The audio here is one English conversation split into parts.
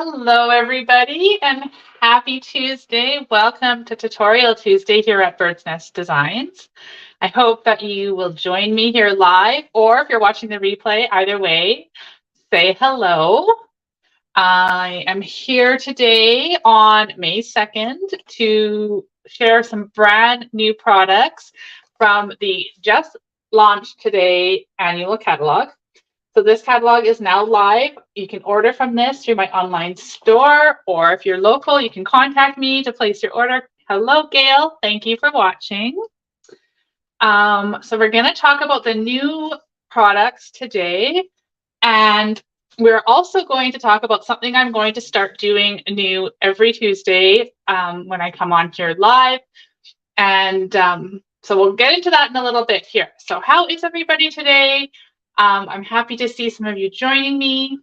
Hello, everybody, and happy Tuesday. Welcome to Tutorial Tuesday here at Bird's Nest Designs. I hope that you will join me here live, or if you're watching the replay, either way, say hello. I am here today on May 2nd to share some brand new products from the just launched today annual catalog. So this catalog is now live. You can order from this through my online store, or if you're local, you can contact me to place your order. Hello, Gail. Thank you for watching. So we're going to talk about the new products today, and we're also going to talk about something I'm going to start doing new every Tuesday when I come on here live. And so we'll get into that in a little bit here. So how is everybody today? I'm happy to see some of you joining me.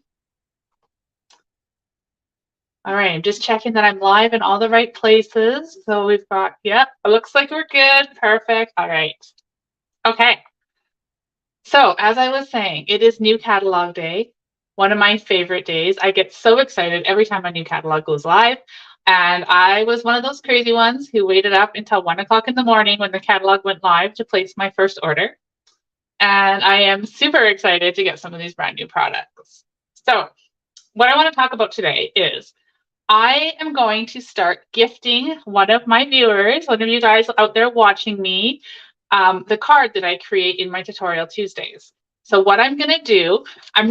All right, I'm just checking that I'm live in all the right places. So we've got, yep, it looks like we're good. Perfect. All right. Okay. So as I was saying, it is new catalog day, one of my favorite days. I get so excited every time a new catalog goes live. And I was one of those crazy ones who waited up until 1 o'clock in the morning when the catalog went live to place my first order. And I am super excited to get some of these brand new products. So what I want to talk about today is I am going to start gifting one of my viewers, one of you guys out there watching me, the card that I create in my Tutorial Tuesdays. So what I'm going to do, I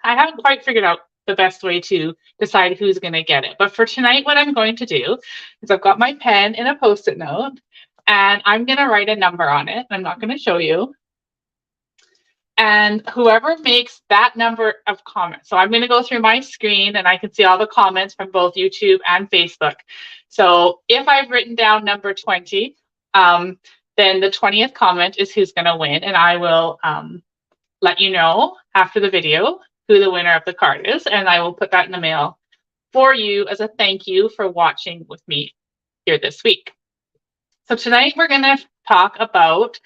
haven't quite figured out the best way to decide who's going to get it. But for tonight, what I'm going to do is I've got my pen and a Post-it note, and I'm going to write a number on it. I'm not going to show you. And whoever makes that number of comments, so I'm going to go through my screen and I can see all the comments from both YouTube and Facebook. So if I've written down number 20, then the 20th comment is who's going to win. And I will let you know after the video who the winner of the card is. And I will put that in the mail for you as a thank you for watching with me here this week. So tonight we're going to talk about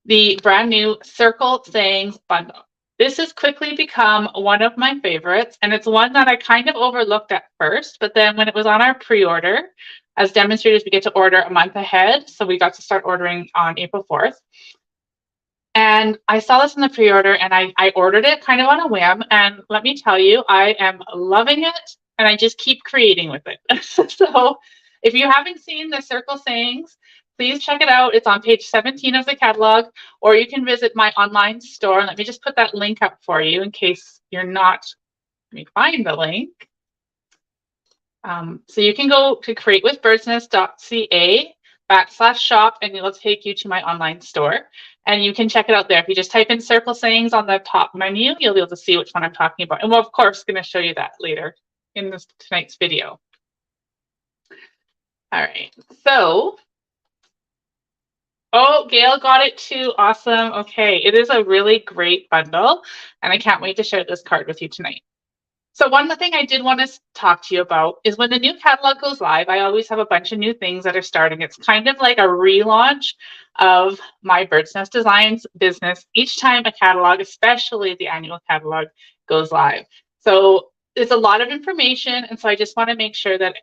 the brand new Circle Sayings bundle. This has quickly become one of my favorites, and it's one that I kind of overlooked at first, but then when it was on our pre-order, as demonstrators, we get to order a month ahead, so we got to start ordering on April 4th. And I saw this in the pre-order, and I ordered it kind of on a whim, and let me tell you, I am loving it, and I just keep creating with it. So if you haven't seen the Circle Sayings, please check it out. It's on page 17 of the catalog, or you can visit my online store. Let me just put that link up for you in case you're not. Let me find the link. So you can go to createwithbirdsnest.ca/shop, and it'll take you to my online store. And you can check it out there. If you just type in Circle Sayings on the top menu, you'll be able to see which one I'm talking about. And we're, of course, going to show you that later in tonight's video. All right. So, oh, Gail got it too. Awesome. Okay. It is a really great bundle, and I can't wait to share this card with you tonight. So one thing I did want to talk to you about is when the new catalog goes live, I always have a bunch of new things that are starting. It's kind of like a relaunch of my Bird's Nest Designs business each time a catalog, especially the annual catalog, goes live. So it's a lot of information, and so I just want to make sure that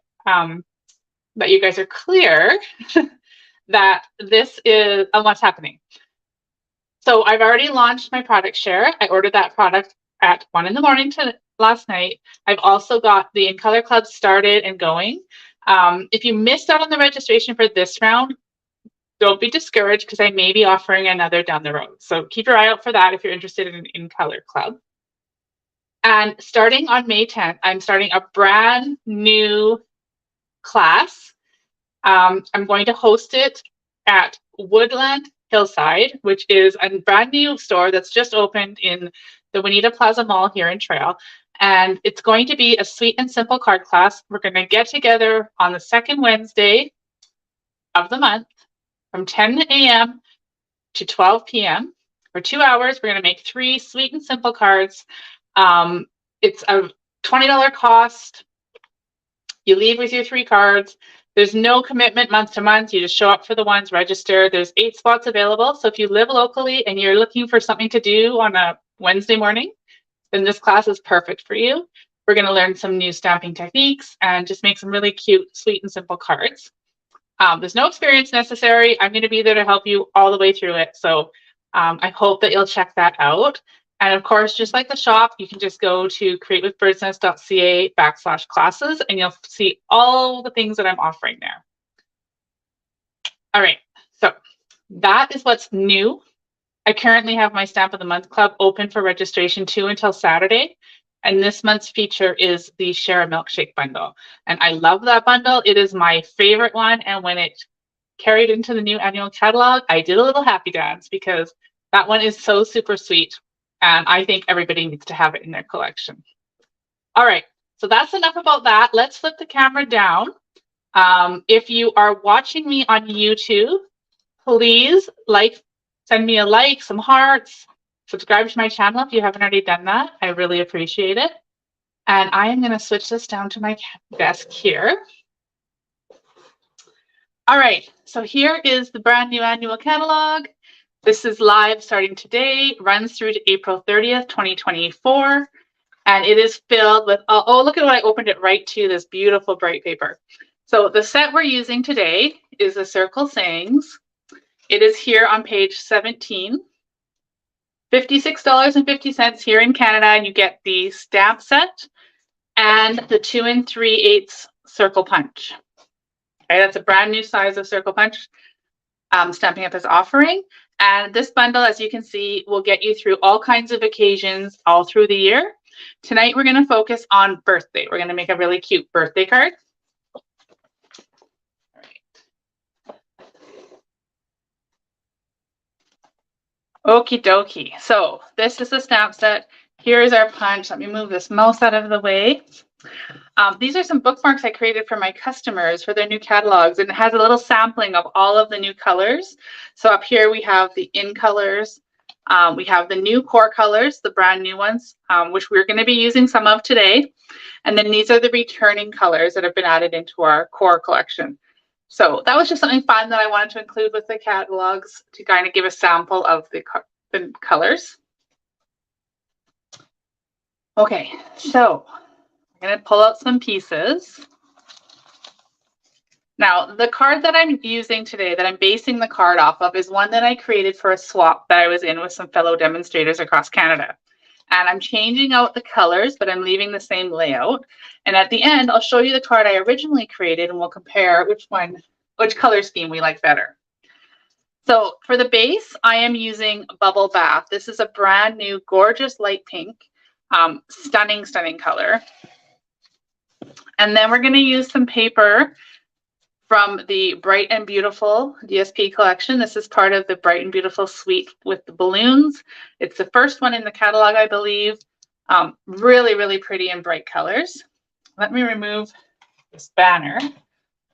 that you guys are clear that this is what's happening. So I've already launched my product share. I ordered that product at 1 in the morning last night. I've also got the In Color Club started and going. If you missed out on the registration for this round, don't be discouraged because I may be offering another down the road. So keep your eye out for that if you're interested in Color Club. And starting on May 10th, I'm starting a brand new class. I'm going to host it at Woodland Hillside, which is a brand new store that's just opened in the Juanita Plaza Mall here in Trail. And it's going to be a sweet and simple card class. We're going to get together on the second Wednesday of the month from 10 a.m. to 12 p.m. For 2 hours. We're going to make 3 sweet and simple cards. It's a $20 cost. You leave with your 3 cards. There's no commitment month to month. You just show up for the ones, register. There's 8 spots available. So if you live locally and you're looking for something to do on a Wednesday morning, then this class is perfect for you. We're going to learn some new stamping techniques and just make some really cute, sweet, and simple cards. There's no experience necessary. I'm going to be there to help you all the way through it. So I hope that you'll check that out. And of course, just like the shop, you can just go to createwithbirdsnest.ca/classes and you'll see all the things that I'm offering there. All right, so that is what's new. I currently have my Stamp of the Month Club open for registration too until Saturday. And this month's feature is the Share a Milkshake bundle. And I love that bundle. It is my favorite one. And when it carried into the new annual catalog, I did a little happy dance because that one is so super sweet. And I think everybody needs to have it in their collection. All right, so that's enough about that. Let's flip the camera down. If you are watching me on YouTube, please send me a like, some hearts, subscribe to my channel if you haven't already done that. I really appreciate it. And I am going to switch this down to my desk here. All right, so here is the brand new annual catalog. This is live starting today, runs through to April 30th, 2024. And it is filled with, oh, look at what I opened it right to, this beautiful bright paper. So the set we're using today is the Circle Sayings. It is here on page 17. $56.50 here in Canada, and you get the stamp set and the 2 3/8 circle punch. Okay, that's a brand new size of circle punch Stampin' Up is offering. And this bundle, as you can see, will get you through all kinds of occasions all through the year. Tonight, we're going to focus on birthday. We're going to make a really cute birthday card. Okie dokie. So this is the stamp set. Here is our punch. Let me move this mouse out of the way. These are some bookmarks I created for my customers for their new catalogs, and it has a little sampling of all of the new colors. So up here we have the in colors. We have the new core colors, the brand new ones, which we're going to be using some of today. And then these are the returning colors that have been added into our core collection. So that was just something fun that I wanted to include with the catalogs to kind of give a sample of the colors. Okay, so I'm going to pull out some pieces. Now, the card that I'm using today, that I'm basing the card off of, is one that I created for a swap that I was in with some fellow demonstrators across Canada. And I'm changing out the colors, but I'm leaving the same layout. And at the end, I'll show you the card I originally created, and we'll compare which color scheme we like better. So for the base, I am using Bubble Bath. This is a brand new, gorgeous light pink, stunning, stunning color. And then we're going to use some paper from the Bright and Beautiful DSP collection. This is part of the Bright and Beautiful suite with the balloons. It's the first one in the catalog, I believe. Really, really pretty and bright colors. Let me remove this banner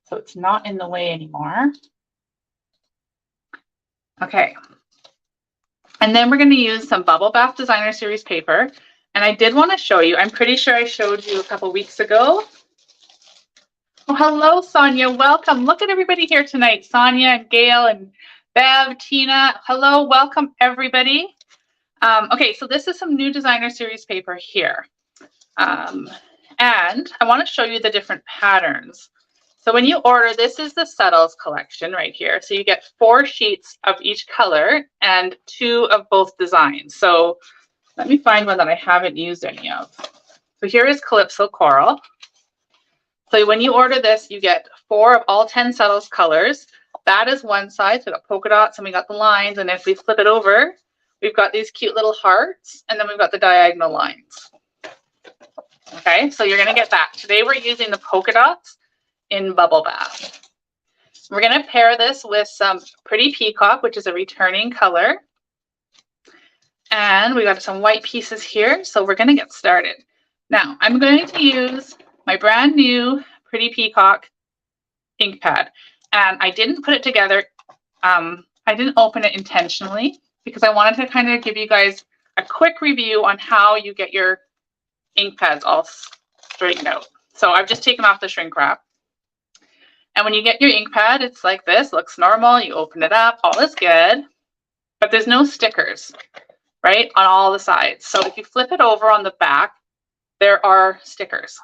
so it's not in the way anymore. Okay. And then we're going to use some Bubble Bath Designer Series paper. And I did want to show you, I'm pretty sure I showed you a couple weeks ago. Oh, hello, Sonia. Welcome. Look at everybody here tonight. Sonia and Gail and Bev, Tina. Hello. Welcome, everybody. Okay, so this is some new Designer Series paper here. And I want to show you the different patterns. So when you order, this is the Subtles collection right here. So you get 4 sheets of each color and 2 of both designs. So let me find one that I haven't used any of. So here is Calypso Coral. So when you order this, you get 4 of all 10 Subtles colors. That is one side. So we got polka dots and we got the lines. And if we flip it over, we've got these cute little hearts. And then we've got the diagonal lines. Okay, so you're going to get that. Today we're using the polka dots in Bubble Bath. We're going to pair this with some Pretty Peacock, which is a returning color. And we got some white pieces here. So we're going to get started. Now, I'm going to use my brand new Pretty Peacock ink pad. And I didn't put it together. I didn't open it intentionally because I wanted to kind of give you guys a quick review on how you get your ink pads all straightened out. So I've just taken off the shrink wrap. And when you get your ink pad, it's like this, looks normal. You open it up, all is good. But there's no stickers, right, on all the sides. So if you flip it over on the back, there are stickers.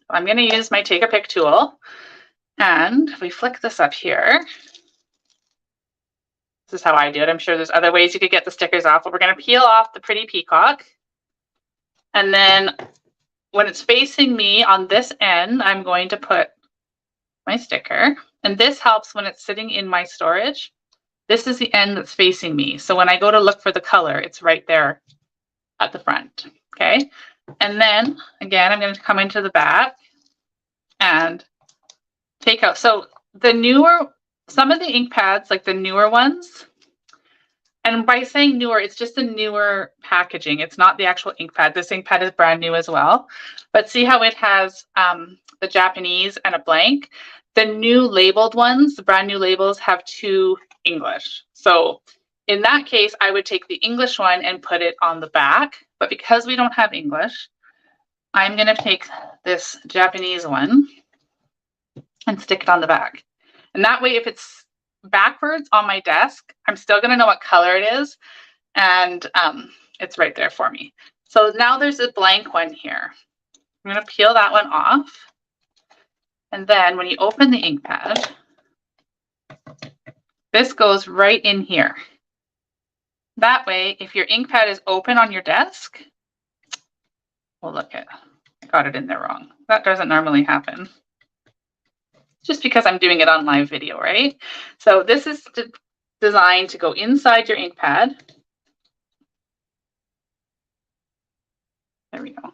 I'm going to use my Take a Pick tool, and if we flick this up here, this is how I do it. I'm sure there's other ways you could get the stickers off, but we're going to peel off the pretty peacock. And then when it's facing me on this end, I'm going to put my sticker. And this helps when it's sitting in my storage. This is the end that's facing me. So when I go to look for the color, it's right there at the front. Okay. And then again, I'm going to come into the back and take out. So the newer, some of the ink pads, like the newer ones, and by saying newer, it's just the newer packaging. It's not the actual ink pad. This ink pad is brand new as well. But see how it has the Japanese and a blank? The new labeled ones, the brand new labels, have 2 English. So in that case, I would take the English one and put it on the back. But because we don't have English, I'm going to take this Japanese one and stick it on the back. And that way, if it's backwards on my desk, I'm still going to know what color it is. And it's right there for me. So now there's a blank one here. I'm going to peel that one off. And then when you open the ink pad, this goes right in here. That way, if your ink pad is open on your desk, well, look at, I got it in there wrong. That doesn't normally happen. Just because I'm doing it on live video, right? So this is designed to go inside your ink pad. There we go.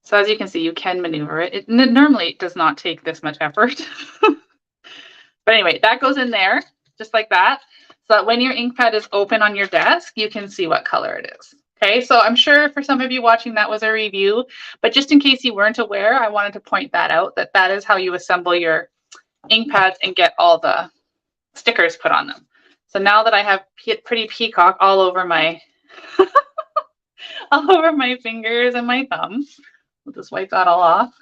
So as you can see, you can maneuver it. It normally does not take this much effort. But anyway, that goes in there just like that. So that when your ink pad is open on your desk, you can see what color it is. Okay, so I'm sure for some of you watching that was a review, but just in case you weren't aware, I wanted to point that out, that that is how you assemble your ink pads and get all the stickers put on them. So now that I have pretty peacock all over my all over my fingers and my thumbs, we'll just wipe that all off.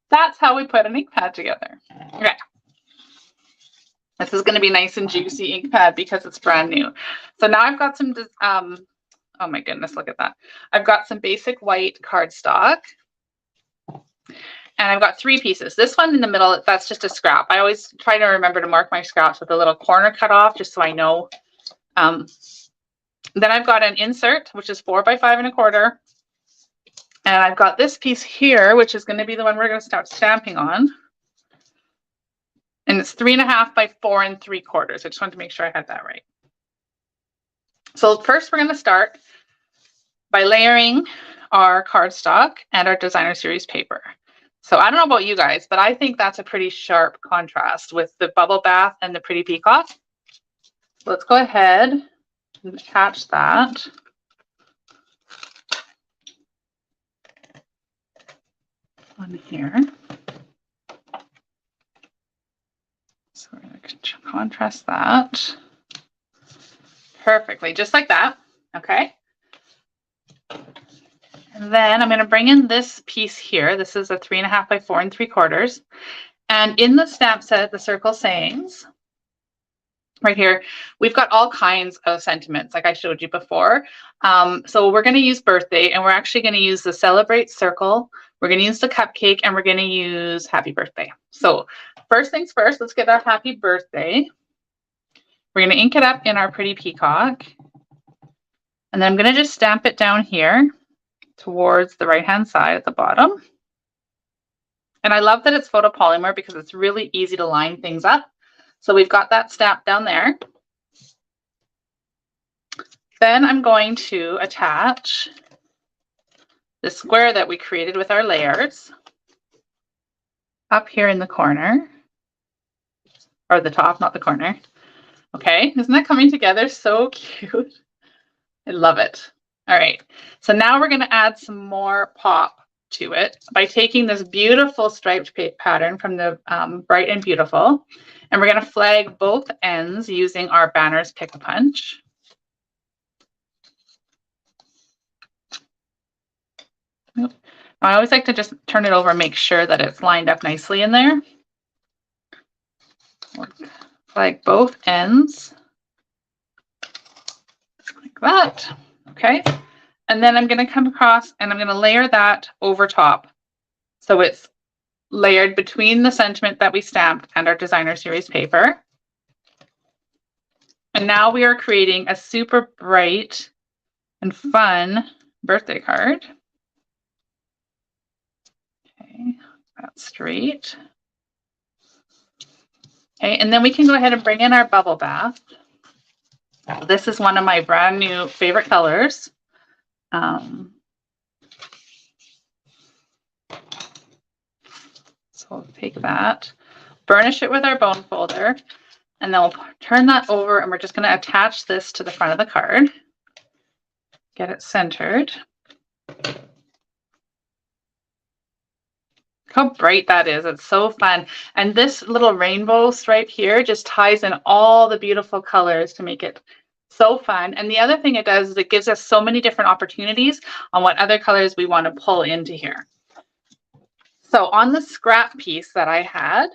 That's how we put an ink pad together. Okay. This is going to be nice and juicy ink pad because it's brand new. So now I've got some oh my goodness, look at that. I've got some basic white cardstock. And I've got 3 pieces. This one in the middle, that's just a scrap. I always try to remember to mark my scraps with a little corner cut off, just so I know. Then I've got an insert, which is 4 by 5 1/4. And I've got this piece here, which is going to be the one we're going to start stamping on. And it's 3.5 by 4 3/4. I just wanted to make sure I had that right. So first we're going to start by layering our cardstock and our designer series paper. So I don't know about you guys, but I think that's a pretty sharp contrast with the bubble bath and the pretty peacock. So let's go ahead and attach that. On here. So we're going to contrast that perfectly, just like that. Okay. And then I'm going to bring in this piece here. This is a 3.5 by 4 3/4. And in the stamp set, the circle sayings, right here, we've got all kinds of sentiments, like I showed you before. So we're going to use birthday, and we're actually going to use the celebrate circle. We're going to use the cupcake, and we're going to use happy birthday. So first things first, let's get our happy birthday. We're going to ink it up in our pretty peacock. And then I'm going to just stamp it down here towards the right-hand side at the bottom. And I love that it's photopolymer because it's really easy to line things up. So we've got that stamp down there. Then I'm going to attach the square that we created with our layers up here in the corner, or the top, not the corner. Okay, isn't that coming together so cute? I love it. All right, so now we're going to add some more pop to it by taking this beautiful striped pattern from the Bright and Beautiful, and we're going to flag both ends using our Banners Pick-a-Punch. I always like to just turn it over and make sure that it's lined up nicely in there. Flag both ends like that. Okay. And then I'm going to come across and I'm going to layer that over top. So it's layered between the sentiment that we stamped and our designer series paper. And now we are creating a super bright and fun birthday card. Okay, that's straight. Okay, and then we can go ahead and bring in our bubble bath. This is one of my brand new favorite colors. So we'll take that, burnish it with our bone folder, and then we'll turn that over and we're just going to attach this to the front of the card. Get it centered. How bright that is. It's so fun. And this little rainbow stripe here just ties in all the beautiful colors to make it so fun. And the other thing it does is it gives us so many different opportunities on what other colors we want to pull into here. So on the scrap piece that I had,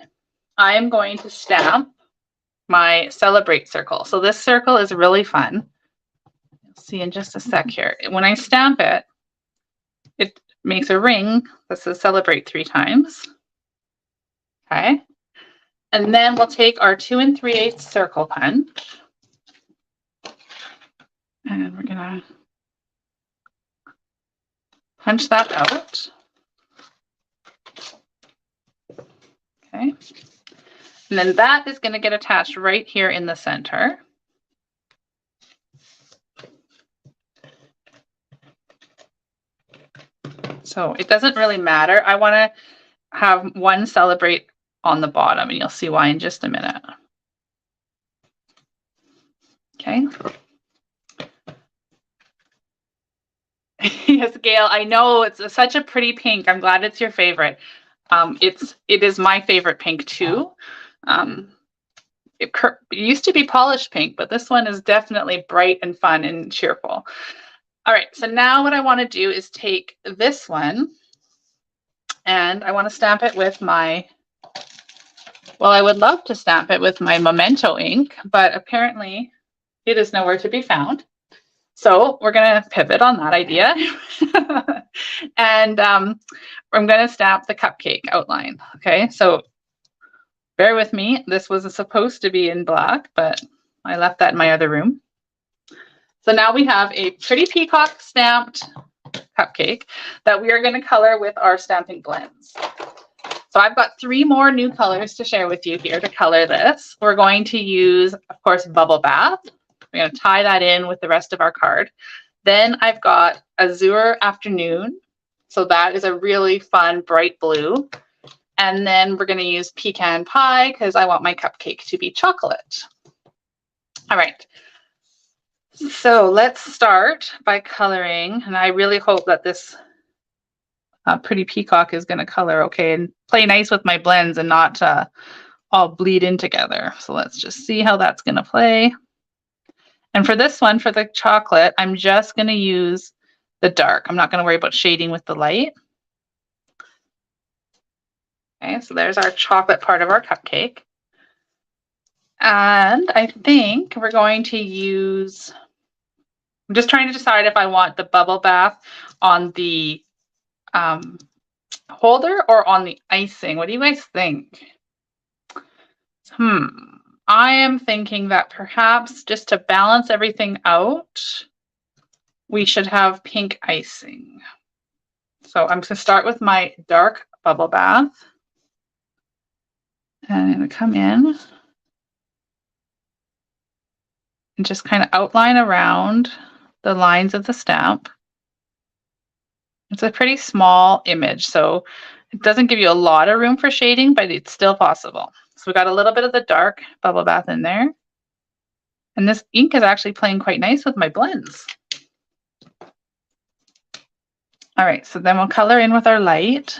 I am going to stamp my Celebrate circle. So this circle is really fun. You'll see in just a sec here. When I stamp it, it makes a ring that says Celebrate 3 times. Okay. And then we'll take our 2 3/8 circle punch. And we're going to punch that out. Okay. And then that is going to get attached right here in the center. So it doesn't really matter. I want to have one Celebrate on the bottom, and you'll see why in just a minute. Okay. Yes, Gail, I know it's such a pretty pink. I'm glad it's your favorite. It is my favorite pink too. It used to be polished pink, but this one is definitely bright and fun and cheerful. All right, so now what I want to do is take this one and I want to stamp it with my, well, I would love to stamp it with my Memento ink, but apparently it is nowhere to be found. So we're going to pivot on that idea. And I'm going to stamp the cupcake outline. Okay, so bear with me. This was supposed to be in black, but I left that in my other room. So now we have a pretty peacock stamped cupcake that we are going to color with our stamping blends. So I've got 3 more new colors to share with you here to color this. We're going to use, of course, Bubble Bath. We're going to tie that in with the rest of our card. Then I've got Azure Afternoon. So that is a really fun, bright blue. And then we're going to use Pecan Pie because I want my cupcake to be chocolate. All right. So let's start by coloring. And I really hope that this pretty peacock is going to color okay and play nice with my blends and not all bleed in together. So let's just see how that's going to play. And for this one, for the chocolate, I'm just going to use the dark. I'm not going to worry about shading with the light. Okay, so there's our chocolate part of our cupcake. And I think we're going to use, I'm just trying to decide if I want the bubble bath on the holder or on the icing. What do you guys think? I am thinking that perhaps just to balance everything out, we should have pink icing. So I'm going to start with my dark bubble bath. And I'm going to come in and just kind of outline around the lines of the stamp. It's a pretty small image, so it doesn't give you a lot of room for shading, but it's still possible. So we got a little bit of the dark bubble bath in there. And this ink is actually playing quite nice with my blends. All right, so then we'll color in with our light.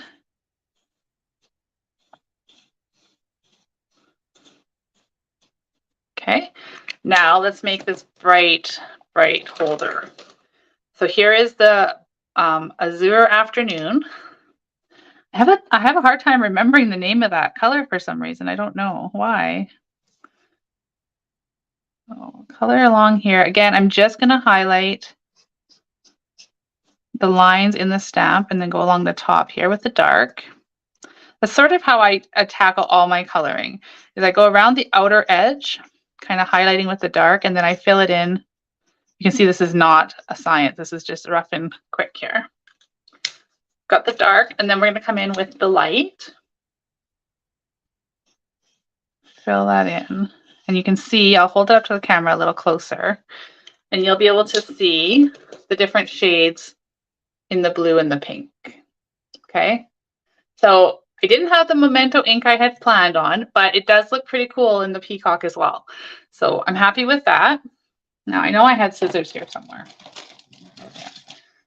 Okay, now let's make this bright, bright holder. So here is the Azure Afternoon. I have a hard time remembering the name of that color for some reason. I don't know why. Oh, color along here. Again, I'm just going to highlight the lines in the stamp and then go along the top here with the dark. That's sort of how I tackle all my coloring, is I go around the outer edge, kind of highlighting with the dark, and then I fill it in. You can see this is not a science. This is just rough and quick here. Got the dark, and then we're going to come in with the light. Fill that in. And you can see, I'll hold it up to the camera a little closer, and you'll be able to see the different shades in the blue and the pink. Okay, so I didn't have the Memento ink I had planned on, but it does look pretty cool in the peacock as well. So I'm happy with that. Now I know I had scissors here somewhere.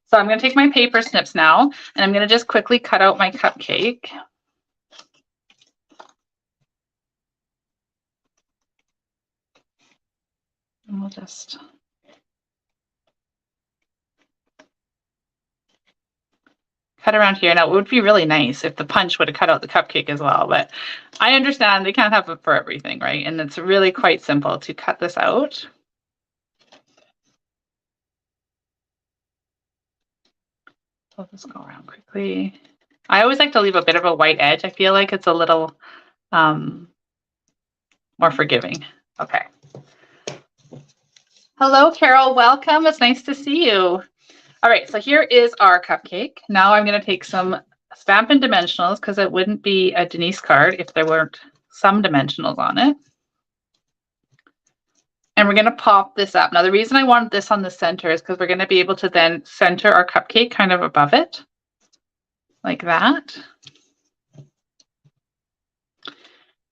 So I'm going to take my paper snips now, and I'm going to just quickly cut out my cupcake. And we'll just cut around here. Now, it would be really nice if the punch would have cut out the cupcake as well, but I understand they can't have it for everything, right? And it's really quite simple to cut this out. I'll just go around quickly. I always like to leave a bit of a white edge. I feel like it's a little more forgiving. Okay. Hello, Carol. Welcome. It's nice to see you. All right, so here is our cupcake. Now I'm going to take some Stampin' Dimensionals, because it wouldn't be a Denise card if there weren't some dimensionals on it. And we're going to pop this up. Now, the reason I wanted this on the center is because we're going to be able to then center our cupcake kind of above it, like that.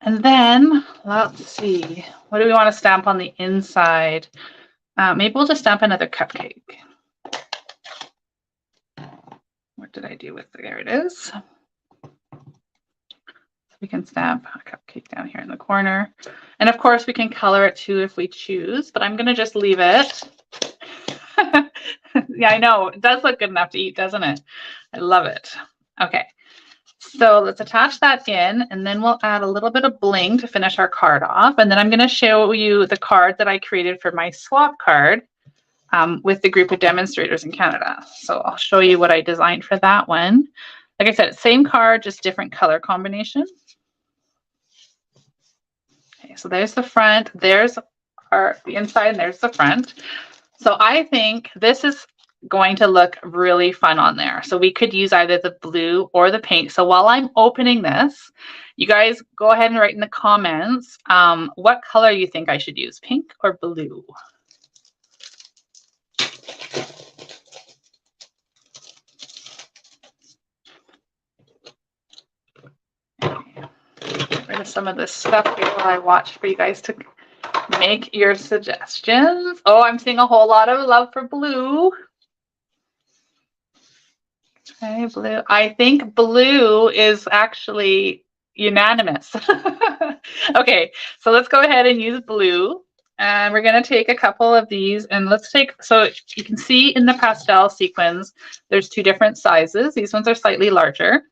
And then, let's see, what do we want to stamp on the inside? Maybe we'll just stamp another cupcake. What did I do with it? There it is. So we can stamp a cupcake down here in the corner. And of course we can color it too if we choose, but I'm going to just leave it. Yeah, I know. It does look good enough to eat, doesn't it? I love it. Okay. So let's attach that in, and then we'll add a little bit of bling to finish our card off. And then I'm going to show you the card that I created for my swap card with the group of demonstrators in Canada. So I'll show you what I designed for that one. Like I said, same card, just different color combination. Okay, so there's the front, there's the inside, and there's the front. So I think this is going to look really fun on there. So we could use either the blue or the pink. So while I'm opening this, you guys go ahead and write in the comments what color you think I should use, pink or blue. Get rid of some of this stuff here while I watch for you guys to make your suggestions. Oh, I'm seeing a whole lot of love for blue. Okay, blue. I think blue is actually unanimous. Okay, so let's go ahead and use blue. And we're going to take a couple of these, and let's take, so you can see in the pastel sequins, there's two different sizes. These ones are slightly larger.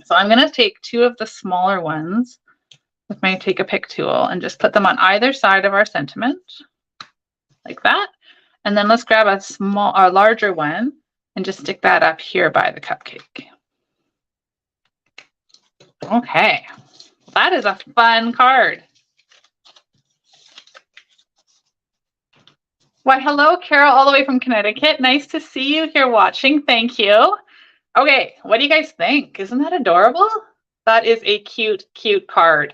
So I'm going to take two of the smaller ones with my take a pick tool and just put them on either side of our sentiment, like that. And then let's grab a larger one and just stick that up here by the cupcake. Okay, that is a fun card. Why, hello, Carol, all the way from Connecticut. Nice to see you here watching. Thank you. Okay, what do you guys think? Isn't that adorable? That is a cute, cute card.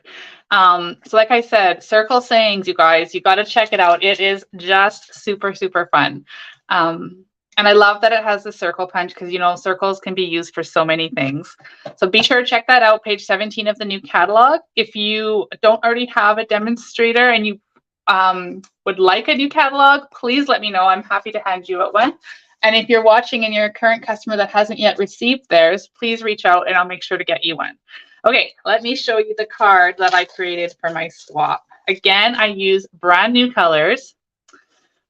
So like I said, Circle Sayings, you guys, you got to check it out. It is just super, super fun. And I love that it has the circle punch because, you know, circles can be used for so many things. So be sure to check that out, page 17 of the new catalog. If you don't already have a demonstrator and you would like a new catalog, please let me know. I'm happy to hand you out one. And if you're watching and you're a current customer that hasn't yet received theirs, please reach out and I'll make sure to get you one. Okay, let me show you the card that I created for my swap. Again, I use brand new colors,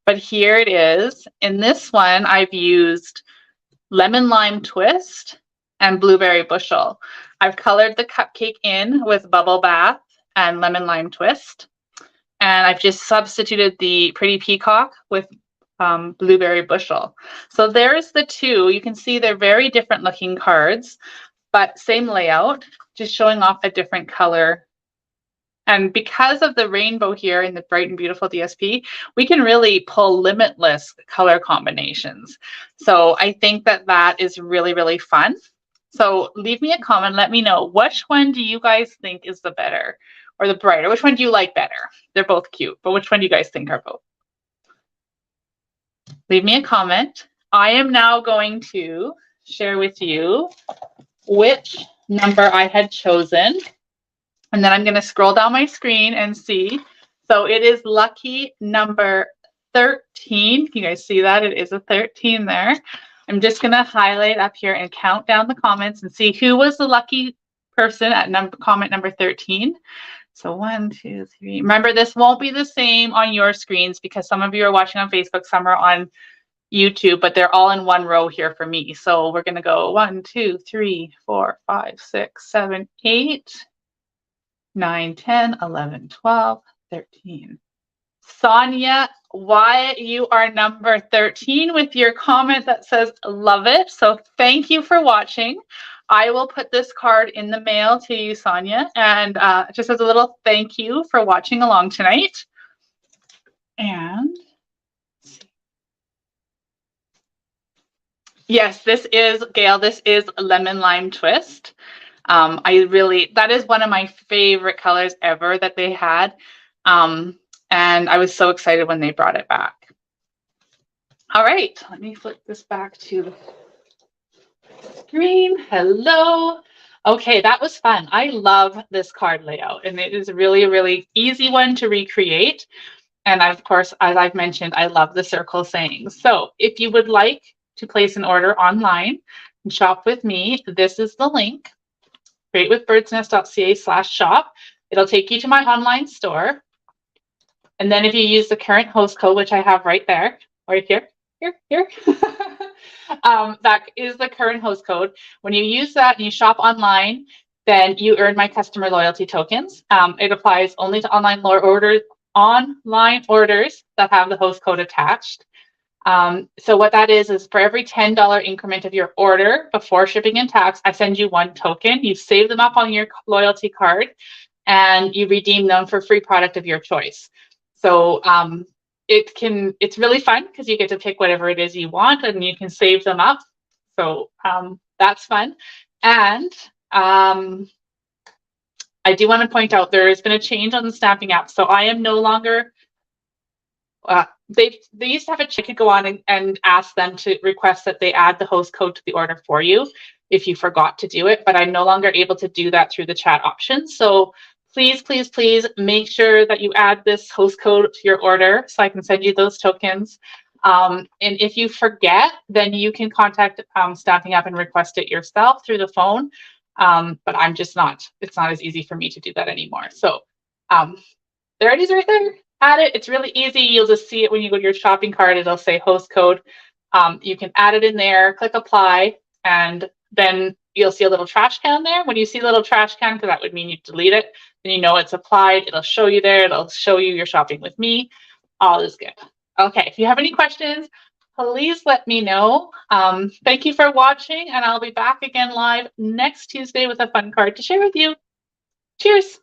but here it is. In this one, I've used Lemon Lime Twist and Blueberry Bushel. I've colored the cupcake in with Bubble Bath and Lemon Lime Twist. And I've just substituted the Pretty Peacock with blueberry bushel. So there's the two. You can see they're very different looking cards, but same layout, just showing off a different color. And because of the rainbow here in the Bright and Beautiful DSP, we can really pull limitless color combinations. So I think that that is really, really fun. So leave me a comment. Let me know, which one do you guys think is the better or the brighter? Which one do you like better? They're both cute, but which one do you guys think are both? Leave me a comment. I am now going to share with you which number I had chosen. And then I'm going to scroll down my screen and see. So it is lucky number 13. You guys see that? It is a 13 there. I'm just going to highlight up here and count down the comments and see who was the lucky person at comment number 13. So 1, 2, 3. Remember, this won't be the same on your screens because some of you are watching on Facebook, some are on YouTube, but they're all in one row here for me. So we're going to go 1, 2, 3, 4, 5, 6, 7, 8. 9, 10, 11, 12, 13. Sonia, why you are number 13 with your comment that says love it. So thank you for watching. I will put this card in the mail to you, Sonia, and just as a little thank you for watching along tonight. And yes, this is, Gail, this is Lemon Lime Twist. That is one of my favorite colors ever that they had. And I was so excited when they brought it back. All right, let me flip this back to the screen. Hello. Okay, that was fun. I love this card layout, and it is a really, really easy one to recreate. And of course, as I've mentioned, I love the circle sayings. So if you would like to place an order online and shop with me, this is the link. createwithbirdsnest.ca/shop. It'll take you to my online store. And then if you use the current host code, which I have right there, right here, that is the current host code. When you use that and you shop online, then you earn my customer loyalty tokens. It applies only to online orders that have the host code attached. So what that is for every $10 increment of your order before shipping and tax, I send you 1 token. You save them up on your loyalty card and you redeem them for free product of your choice. So it's really fun because you get to pick whatever it is you want and you can save them up. So that's fun. And I do want to point out there has been a change on the Stampin' app. So I am no longer they used to have a check. You could go on and ask them to request that they add the host code to the order for you if you forgot to do it, but I'm no longer able to do that through the chat option. So please, please, please make sure that you add this host code to your order so I can send you those tokens. And if you forget, then you can contact Stampin' Up and request it yourself through the phone. But I'm just not, it's not as easy for me to do that anymore. So there it is right there. Add it. It's really easy. You'll just see it when you go to your shopping cart. It'll say host code. You can add it in there, click apply, and then you'll see a little trash can there. When you see a little trash can, because that would mean you delete it, then you know it's applied. It'll show you there. It'll show you you're shopping with me. All is good. Okay, if you have any questions, please let me know. Thank you for watching, and I'll be back again live next Tuesday with a fun card to share with you. Cheers.